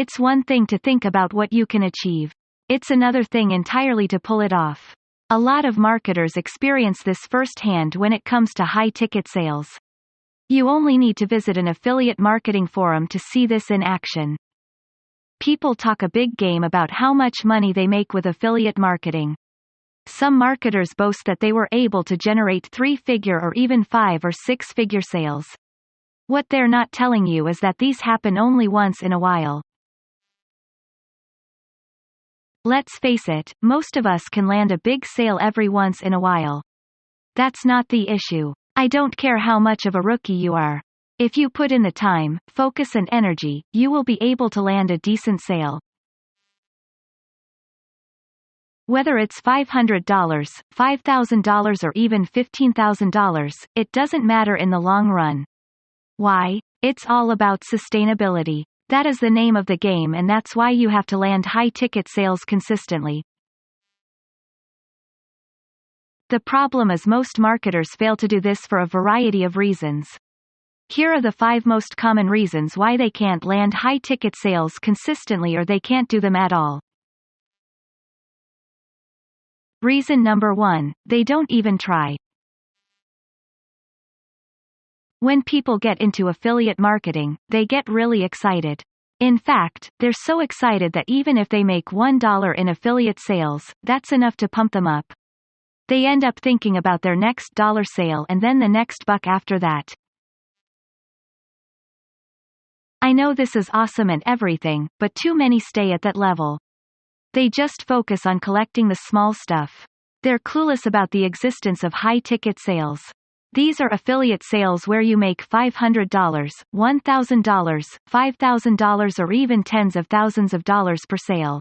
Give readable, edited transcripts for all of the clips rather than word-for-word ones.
It's one thing to think about what you can achieve. It's another thing entirely to pull it off. A lot of marketers experience this firsthand when it comes to high-ticket sales. You only need to visit an affiliate marketing forum to see this in action. People talk a big game about how much money they make with affiliate marketing. Some marketers boast that they were able to generate 3-figure or even 5 or 6-figure sales. What they're not telling you is that these happen only once in a while. Let's face it, most of us can land a big sale every once in a while. That's not the issue. I don't care how much of a rookie you are. If you put in the time, focus and energy, you will be able to land a decent sale. Whether it's $500, $5,000 or even $15,000, it doesn't matter in the long run. Why? It's all about sustainability. That is the name of the game, and that's why you have to land high-ticket sales consistently. The problem is most marketers fail to do this for a variety of reasons. Here are the 5 most common reasons why they can't land high-ticket sales consistently, or they can't do them at all. Reason number 1, they don't even try. When people get into affiliate marketing, they get really excited. In fact, they're so excited that even if they make $1 in affiliate sales, that's enough to pump them up. They end up thinking about their next dollar sale and then the next buck after that. I know this is awesome and everything, but too many stay at that level. They just focus on collecting the small stuff. They're clueless about the existence of high-ticket sales. These are affiliate sales where you make $500, $1,000, $5,000 or even tens of thousands of dollars per sale.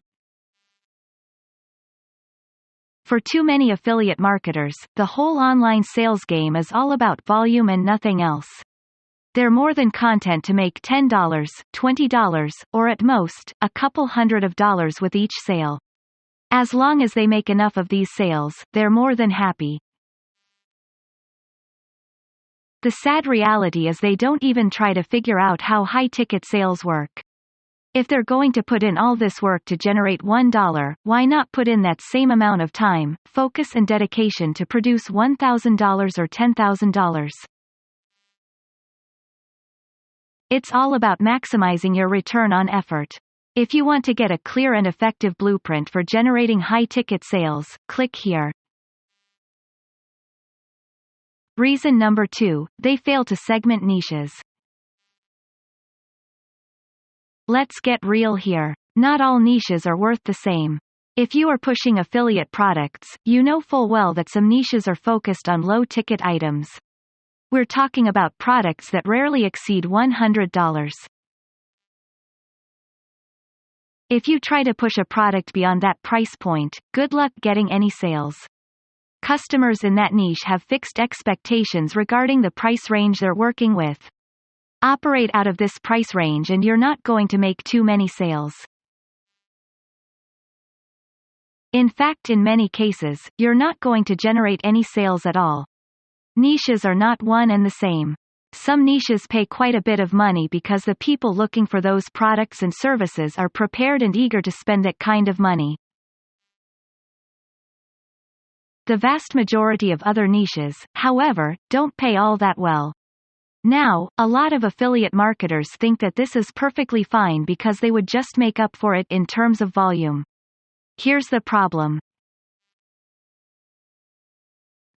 For too many affiliate marketers, the whole online sales game is all about volume and nothing else. They're more than content to make $10, $20, or at most, a couple $100 with each sale. As long as they make enough of these sales, they're more than happy. The sad reality is they don't even try to figure out how high-ticket sales work. If they're going to put in all this work to generate $1, why not put in that same amount of time, focus and dedication to produce $1,000 or $10,000? It's all about maximizing your return on effort. If you want to get a clear and effective blueprint for generating high-ticket sales, click here. Reason number 2, they fail to segment niches. Let's get real here. Not all niches are worth the same. If you are pushing affiliate products, you know full well that some niches are focused on low-ticket items. We're talking about products that rarely exceed $100. If you try to push a product beyond that price point, good luck getting any sales. Customers in that niche have fixed expectations regarding the price range they're working with. Operate out of this price range and you're not going to make too many sales. In fact, in many cases, you're not going to generate any sales at all. Niches are not one and the same. Some niches pay quite a bit of money because the people looking for those products and services are prepared and eager to spend that kind of money. The vast majority of other niches, however, don't pay all that well. Now, a lot of affiliate marketers think that this is perfectly fine because they would just make up for it in terms of volume. Here's the problem.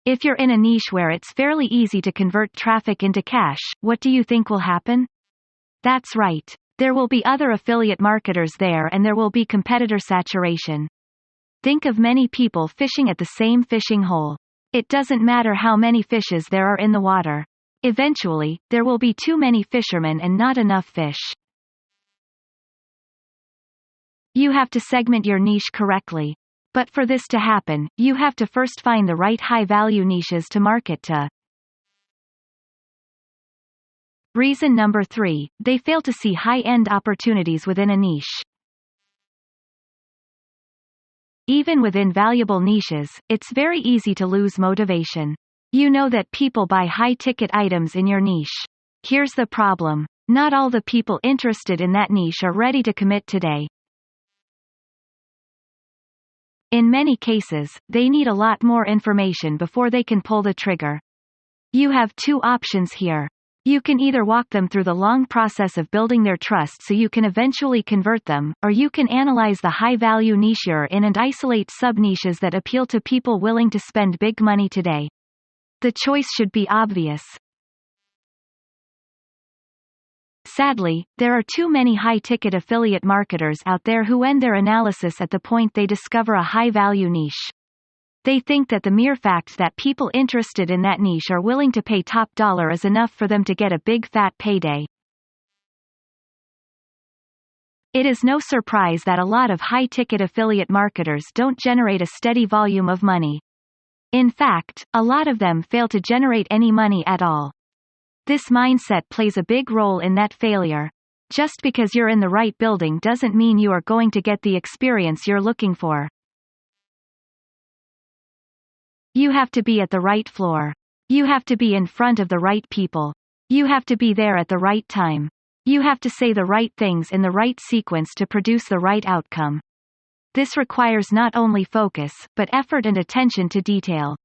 If you're in a niche where it's fairly easy to convert traffic into cash, what do you think will happen? That's right. There will be other affiliate marketers there and there will be competitor saturation. Think of many people fishing at the same fishing hole. It doesn't matter how many fishes there are in the water. Eventually, there will be too many fishermen and not enough fish. You have to segment your niche correctly. But for this to happen, you have to first find the right high-value niches to market to. Reason number 3, they fail to see high-end opportunities within a niche. Even within valuable niches, it's very easy to lose motivation. You know that people buy high-ticket items in your niche. Here's the problem. Not all the people interested in that niche are ready to commit today. In many cases, they need a lot more information before they can pull the trigger. You have two options here. You can either walk them through the long process of building their trust so you can eventually convert them, or you can analyze the high-value niche you're in and isolate sub-niches that appeal to people willing to spend big money today. The choice should be obvious. Sadly, there are too many high-ticket affiliate marketers out there who end their analysis at the point they discover a high-value niche. They think that the mere fact that people interested in that niche are willing to pay top dollar is enough for them to get a big fat payday. It is no surprise that a lot of high-ticket affiliate marketers don't generate a steady volume of money. In fact, a lot of them fail to generate any money at all. This mindset plays a big role in that failure. Just because you're in the right building doesn't mean you are going to get the experience you're looking for. You have to be at the right floor. You have to be in front of the right people. You have to be there at the right time. You have to say the right things in the right sequence to produce the right outcome. This requires not only focus, but effort and attention to detail.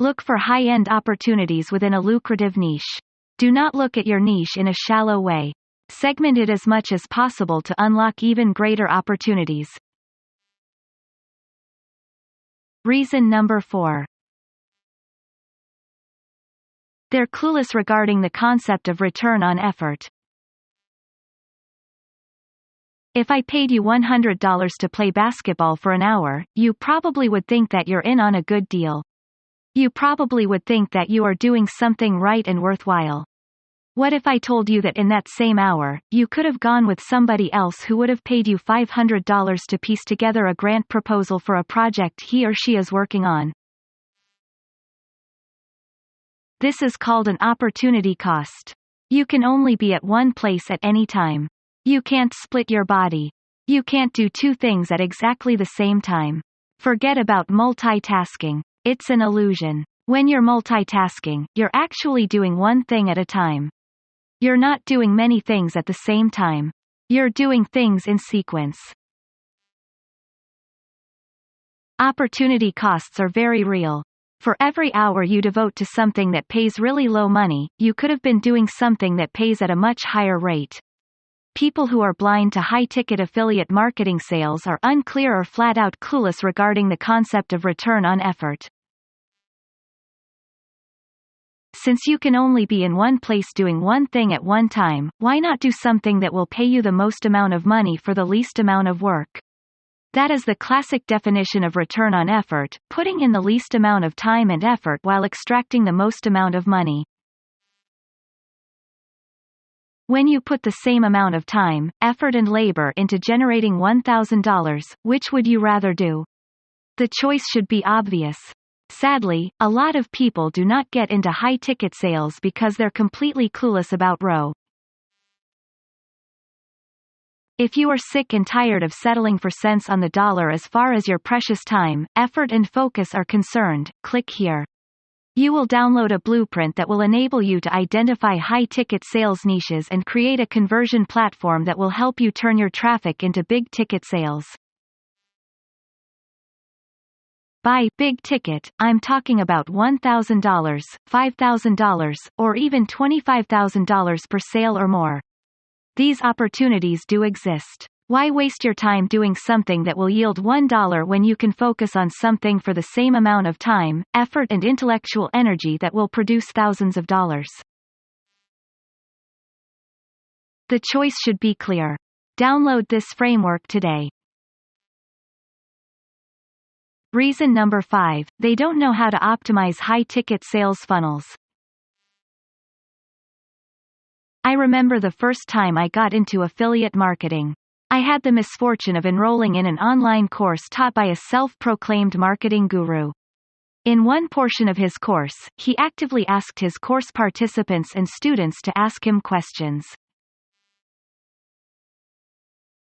Look for high-end opportunities within a lucrative niche. Do not look at your niche in a shallow way. Segment it as much as possible to unlock even greater opportunities. Reason number 4. They're clueless regarding the concept of return on effort. If I paid you $100 to play basketball for an hour, you probably would think that you're in on a good deal. You probably would think that you are doing something right and worthwhile. What if I told you that in that same hour, you could have gone with somebody else who would have paid you $500 to piece together a grant proposal for a project he or she is working on? This is called an opportunity cost. You can only be at one place at any time. You can't split your body. You can't do two things at exactly the same time. Forget about multitasking. It's an illusion. When you're multitasking, you're actually doing one thing at a time. You're not doing many things at the same time. You're doing things in sequence. Opportunity costs are very real. For every hour you devote to something that pays really low money, you could have been doing something that pays at a much higher rate. People who are blind to high-ticket affiliate marketing sales are unclear or flat-out clueless regarding the concept of return on effort. Since you can only be in one place doing one thing at one time, why not do something that will pay you the most amount of money for the least amount of work? That is the classic definition of return on effort, putting in the least amount of time and effort while extracting the most amount of money. When you put the same amount of time, effort and labor into generating $1,000, which would you rather do? The choice should be obvious. Sadly, a lot of people do not get into high-ticket sales because they're completely clueless about ROI. If you are sick and tired of settling for cents on the dollar as far as your precious time, effort and focus are concerned, click here. You will download a blueprint that will enable you to identify high-ticket sales niches and create a conversion platform that will help you turn your traffic into big-ticket sales. By big ticket, I'm talking about $1,000, $5,000, or even $25,000 per sale or more. These opportunities do exist. Why waste your time doing something that will yield $1 when you can focus on something for the same amount of time, effort and intellectual energy that will produce thousands of dollars? The choice should be clear. Download this framework today. Reason number 5, they don't know how to optimize high-ticket sales funnels. I remember the first time I got into affiliate marketing. I had the misfortune of enrolling in an online course taught by a self-proclaimed marketing guru. In one portion of his course, he actively asked his course participants and students to ask him questions.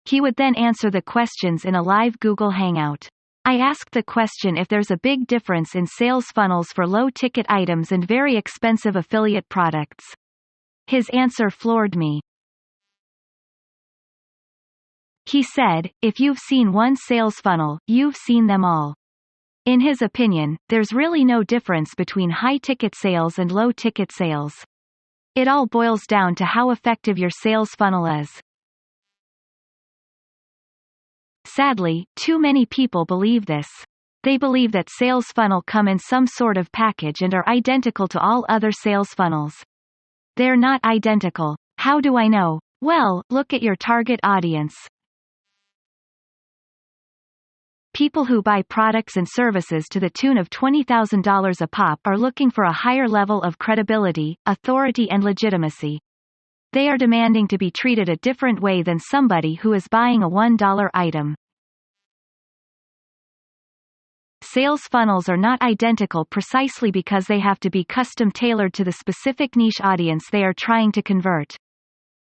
He would then answer the questions in a live Google Hangout. I asked the question if there's a big difference in sales funnels for low-ticket items and very expensive affiliate products. His answer floored me. He said, "If you've seen one sales funnel, you've seen them all." In his opinion, there's really no difference between high-ticket sales and low-ticket sales. It all boils down to how effective your sales funnel is. Sadly, too many people believe this. They believe that sales funnel come in some sort of package and are identical to all other sales funnels. They're not identical. How do I know? Well, look at your target audience. People who buy products and services to the tune of $20,000 a pop are looking for a higher level of credibility, authority and legitimacy. They are demanding to be treated a different way than somebody who is buying a $1 item. Sales funnels are not identical precisely because they have to be custom-tailored to the specific niche audience they are trying to convert.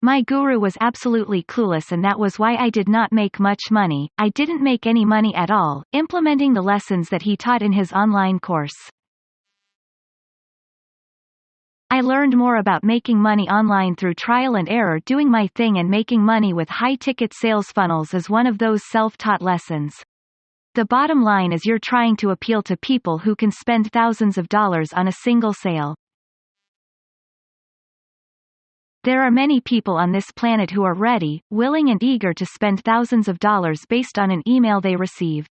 My guru was absolutely clueless, and that was why I did not make much money. I didn't make any money at all, implementing the lessons that he taught in his online course. I learned more about making money online through trial and error, doing my thing, and making money with high-ticket sales funnels is one of those self-taught lessons. The bottom line is you're trying to appeal to people who can spend thousands of dollars on a single sale. There are many people on this planet who are ready, willing and eager to spend thousands of dollars based on an email they receive.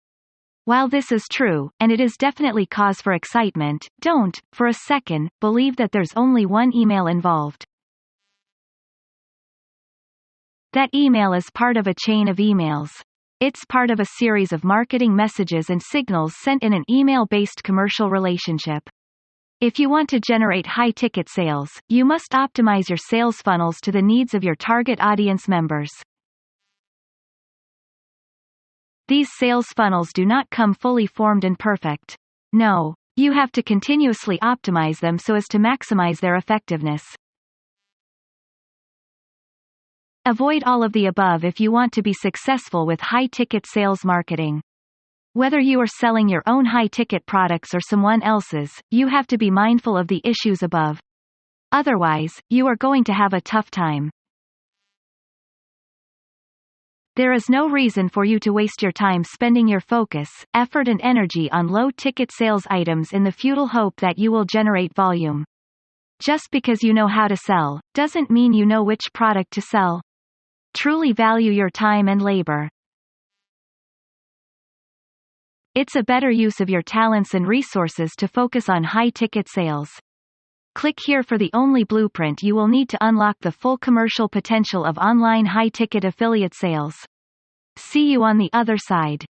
While this is true, and it is definitely cause for excitement, don't, for a second, believe that there's only one email involved. That email is part of a chain of emails. It's part of a series of marketing messages and signals sent in an email-based commercial relationship. If you want to generate high-ticket sales, you must optimize your sales funnels to the needs of your target audience members. These sales funnels do not come fully formed and perfect. No, you have to continuously optimize them so as to maximize their effectiveness. Avoid all of the above if you want to be successful with high-ticket sales marketing. Whether you are selling your own high-ticket products or someone else's, you have to be mindful of the issues above. Otherwise, you are going to have a tough time. There is no reason for you to waste your time spending your focus, effort and energy on low-ticket sales items in the futile hope that you will generate volume. Just because you know how to sell, doesn't mean you know which product to sell. Truly value your time and labor. It's a better use of your talents and resources to focus on high-ticket sales. Click here for the only blueprint you will need to unlock the full commercial potential of online high-ticket affiliate sales. See you on the other side.